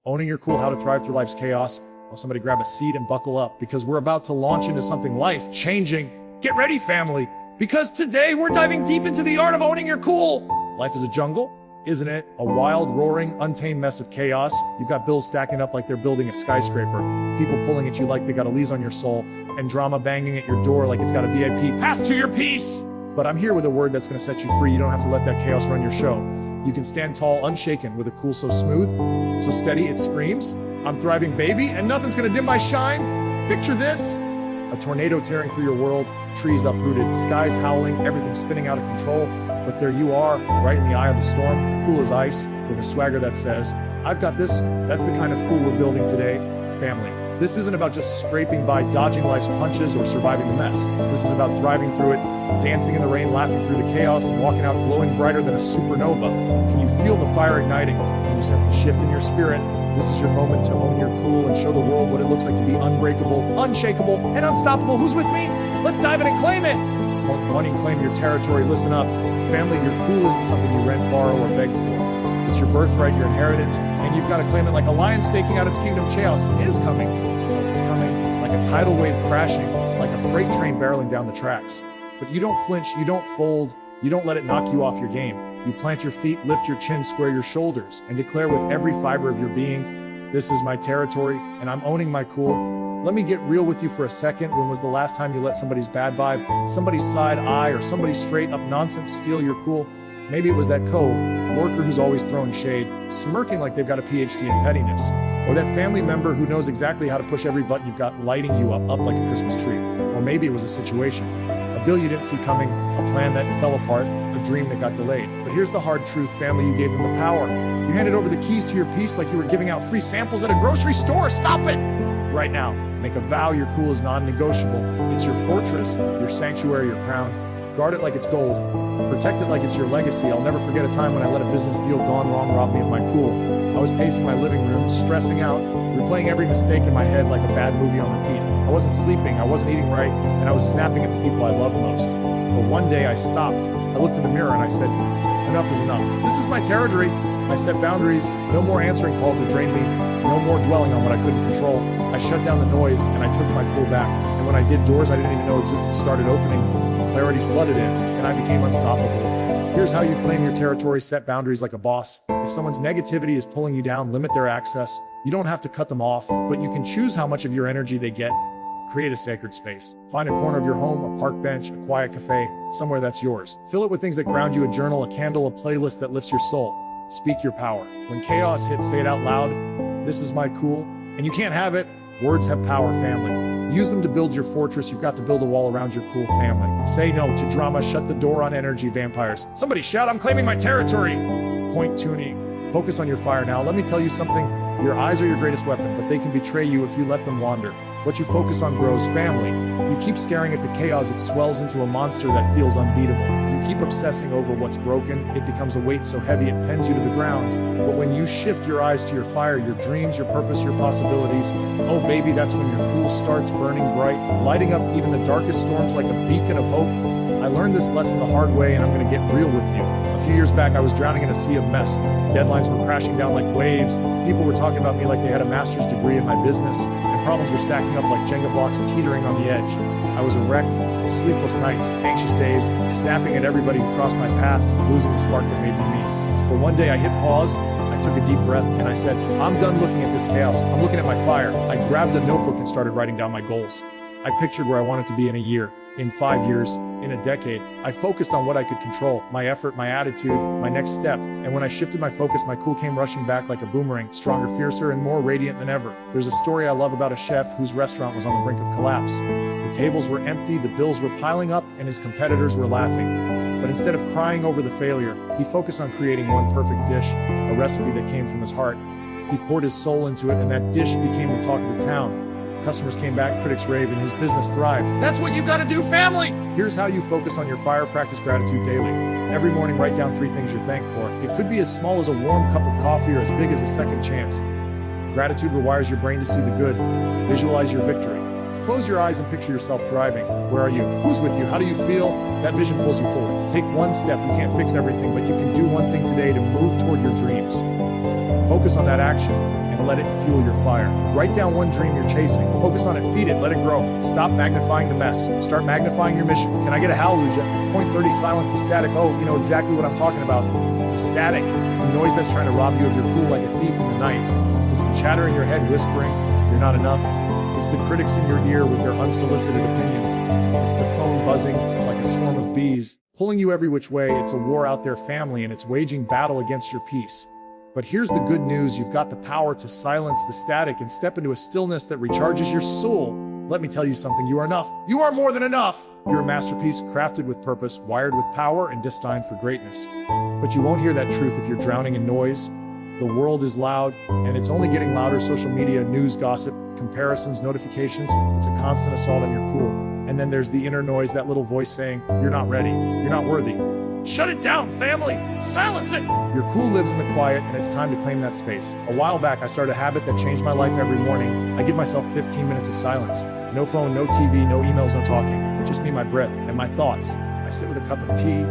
Owning Your Cool, How to Thrive Through Life's Chaos. Oh, somebody grab a seat and buckle up because we're about to launch into something life-changing. Get ready, family, because today we're diving deep into the art of owning your cool. Life is a jungle, isn't it? A wild, roaring, untamed mess of chaos. You've got bills stacking up like they're building a skyscraper, people pulling at you like they got a lease on your soul, and drama banging at your door like it's got a VIP pass to your peace. But I'm here with a word that's going to set you free. You don't have to let that chaos run your show. You can stand tall, unshaken, with a cool so smooth, so steady it screams, "I'm thriving, baby, and nothing's going to dim my shine." Picture this: a tornado tearing through your world, trees uprooted, skies howling, everything spinning out of control. But there you are, right in the eye of the storm, cool as ice, with a swagger that says, "I've got this." That's the kind of cool we're building today, family. This isn't about just scraping by, dodging life's punches, or surviving the mess. This is about thriving through it, dancing in the rain, laughing through the chaos, and walking out glowing brighter than a supernova. Can you feel the fire igniting? Can you sense the shift in your spirit? This is your moment to own your cool and show the world what it looks like to be unbreakable, unshakable, and unstoppable. Who's with me? Let's dive in and claim it. Wanting to claim your territory, listen up. Family, your cool isn't something you rent, borrow, or beg for. It's your birthright, your inheritance, and you've got to claim it like a lion staking out its kingdom. Chaos is coming. It's coming like a tidal wave crashing, like a freight train barreling down the tracks. But you don't flinch, you don't fold, you don't let it knock you off your game. You plant your feet, lift your chin, square your shoulders, and declare with every fiber of your being, "This is my territory, and I'm owning my cool." Let me get real with you for a second. When was the last time you let somebody's bad vibe, somebody's side eye, or somebody's straight up nonsense steal your cool? Maybe it was that co-worker who's always throwing shade, smirking like they've got a PhD in pettiness, or that family member who knows exactly how to push every button you've got, lighting you up like a Christmas tree. Or maybe it was a situation, a bill you didn't see coming, a plan that fell apart, a dream that got delayed. But here's the hard truth, family: you gave them the power. You handed over the keys to your peace like you were giving out free samples at a grocery store. Stop it right now. Make a vow your cool is non-negotiable. It's your fortress, your sanctuary, your crown. Guard it like it's gold. Protect it like it's your legacy. I'll never forget a time when I let a business deal gone wrong rob me of my cool. I was pacing my living room, stressing out, replaying every mistake in my head like a bad movie on repeat. I wasn't sleeping, I wasn't eating right, and I was snapping at the people I love most. But one day I stopped. I looked in the mirror and I said, "Enough is enough. This is my territory." I set boundaries. No more answering calls that drained me. No more dwelling on what I couldn't control. I shut down the noise and I took my cool back. And when I did, doors I didn't even know existed started opening. Clarity flooded in, and I became unstoppable. Here's how you claim your territory: set boundaries like a boss. If someone's negativity is pulling you down, limit their access. You don't have to cut them off, but you can choose how much of your energy they get. Create a sacred space. Find a corner of your home, a park bench, a quiet cafe, somewhere that's yours. Fill it with things that ground you: a journal, a candle, a playlist that lifts your soul. Speak your power. When chaos hits, say it out loud: "This is my cool." And you can't have it. Words have power, family. Use them to build your fortress. You've got to build a wall around your cool, family. Say no to drama. Shut the door on energy vampires. Somebody shout, "I'm claiming my territory." Point tuning. Focus on your fire now. Let me tell you something. Your eyes are your greatest weapon, but they can betray you if you let them wander. What you focus on grows, family. You keep staring at the chaos, it swells into a monster that feels unbeatable. You keep obsessing over what's broken, it becomes a weight so heavy it pins you to the ground. But when you shift your eyes to your fire, your dreams, your purpose, your possibilities, oh baby, that's when your cool starts burning bright, lighting up even the darkest storms like a beacon of hope. I learned this lesson the hard way, and I'm gonna get real with you. A few years back, I was drowning in a sea of mess. Deadlines were crashing down like waves. People were talking about me like they had a master's degree in my business, and problems were stacking up like Jenga blocks teetering on the edge. I was a wreck, sleepless nights, anxious days, snapping at everybody who crossed my path, losing the spark that made me me. But one day I hit pause, I took a deep breath, and I said, "I'm done looking at this chaos. I'm looking at my fire." I grabbed a notebook and started writing down my goals. I pictured where I wanted to be in a year, in 5 years, in a decade. I focused on what I could control: my effort, my attitude, my next step. And when I shifted my focus, my cool came rushing back like a boomerang, stronger, fiercer, and more radiant than ever. There's a story I love about a chef whose restaurant was on the brink of collapse. The tables were empty, the bills were piling up, and his competitors were laughing. But instead of crying over the failure, he focused on creating one perfect dish, a recipe that came from his heart. He poured his soul into it, and that dish became the talk of the town. Customers came back, critics raved, and his business thrived. That's what you gotta do, family! Here's how you focus on your fire: practice gratitude daily. Every morning, write down 3 things you're thankful for. It could be as small as a warm cup of coffee or as big as a second chance. Gratitude rewires your brain to see the good. Visualize your victory. Close your eyes and picture yourself thriving. Where are you? Who's with you? How do you feel? That vision pulls you forward. Take one step. You can't fix everything, but you can do one thing today to move toward your dreams. Focus on that action and let it fuel your fire. Write down one dream you're chasing. Focus on it, feed it, let it grow. Stop magnifying the mess. Start magnifying your mission. Can I get a hallelujah? Point 30, silence the static. Oh, you know exactly what I'm talking about. The static, the noise that's trying to rob you of your cool like a thief in the night. It's the chatter in your head whispering, you're not enough. It's the critics in your ear with their unsolicited opinions. It's the phone buzzing like a swarm of bees, pulling you every which way. It's a war out there, family, and it's waging battle against your peace. But here's the good news. You've got the power to silence the static and step into a stillness that recharges your soul. Let me tell you something. You are enough. You are more than enough. You're a masterpiece, crafted with purpose, wired with power, and destined for greatness. But you won't hear that truth if you're drowning in noise. The world is loud, and it's only getting louder. Social media, news, gossip, comparisons, notifications. It's a constant assault on your cool. And then there's the inner noise, that little voice saying, you're not ready, you're not worthy. Shut it down, family! Silence it! Your cool lives in the quiet, and it's time to claim that space. A while back, I started a habit that changed my life. Every morning. I give myself 15 minutes of silence. No phone, no TV, no emails, no talking. Just me, my breath, and my thoughts. I sit with a cup of tea,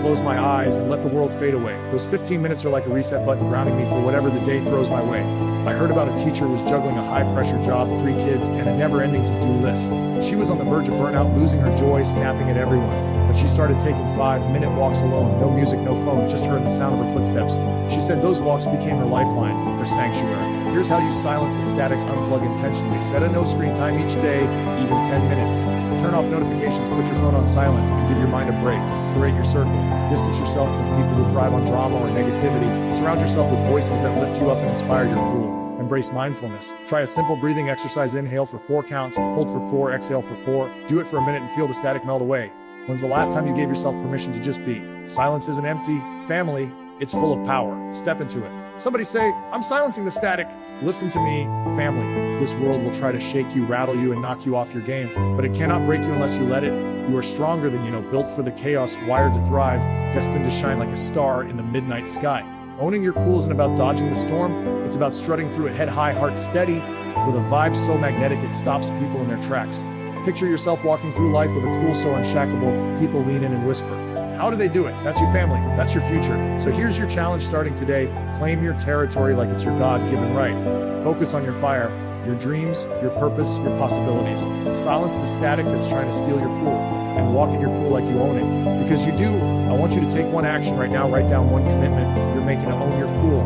close my eyes, and let the world fade away. Those 15 minutes are like a reset button, grounding me for whatever the day throws my way. I heard about a teacher who was juggling a high-pressure job, 3 kids, and a never-ending to-do list. She was on the verge of burnout, losing her joy, snapping at everyone. But she started taking 5-minute walks alone. No music, no phone, just her and the sound of her footsteps. She said those walks became her lifeline, her sanctuary. Here's how you silence the static. Unplug intentionally. Set a no screen time each day, even 10 minutes. Turn off notifications, put your phone on silent, and give your mind a break. Create your circle. Distance yourself from people who thrive on drama or negativity. Surround yourself with voices that lift you up and inspire your cool. Embrace mindfulness. Try a simple breathing exercise. Inhale for 4 counts, hold for 4, exhale for 4. Do it for a minute and feel the static melt away. When's the last time you gave yourself permission to just be? Silence isn't empty, family. It's full of power. Step into it. Somebody say, I'm silencing the static. Listen to me, family. This world will try to shake you, rattle you, and knock you off your game, but it cannot break you unless you let it. You are stronger than you know, built for the chaos, wired to thrive, destined to shine like a star in the midnight sky. Owning your cool isn't about dodging the storm. It's about strutting through it head high, heart steady, with a vibe so magnetic it stops people in their tracks. Picture yourself walking through life with a cool so unshackable, people lean in and whisper. How do they do it? That's your family. That's your future. So here's your challenge starting today. Claim your territory like it's your God-given right. Focus on your fire, your dreams, your purpose, your possibilities. Silence the static that's trying to steal your cool, and walk in your cool like you own it. Because you do. I want you to take one action right now. Write down one commitment you're making to own your cool.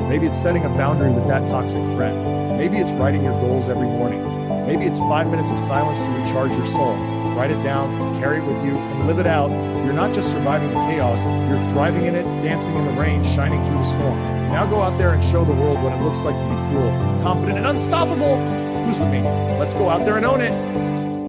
Maybe it's setting a boundary with that toxic friend. Maybe it's writing your goals every morning. Maybe it's 5 minutes of silence to recharge your soul. Write it down, carry it with you, and live it out. You're not just surviving the chaos, you're thriving in it, dancing in the rain, shining through the storm. Now go out there and show the world what it looks like to be cool, confident, and unstoppable. Who's with me? Let's go out there and own it.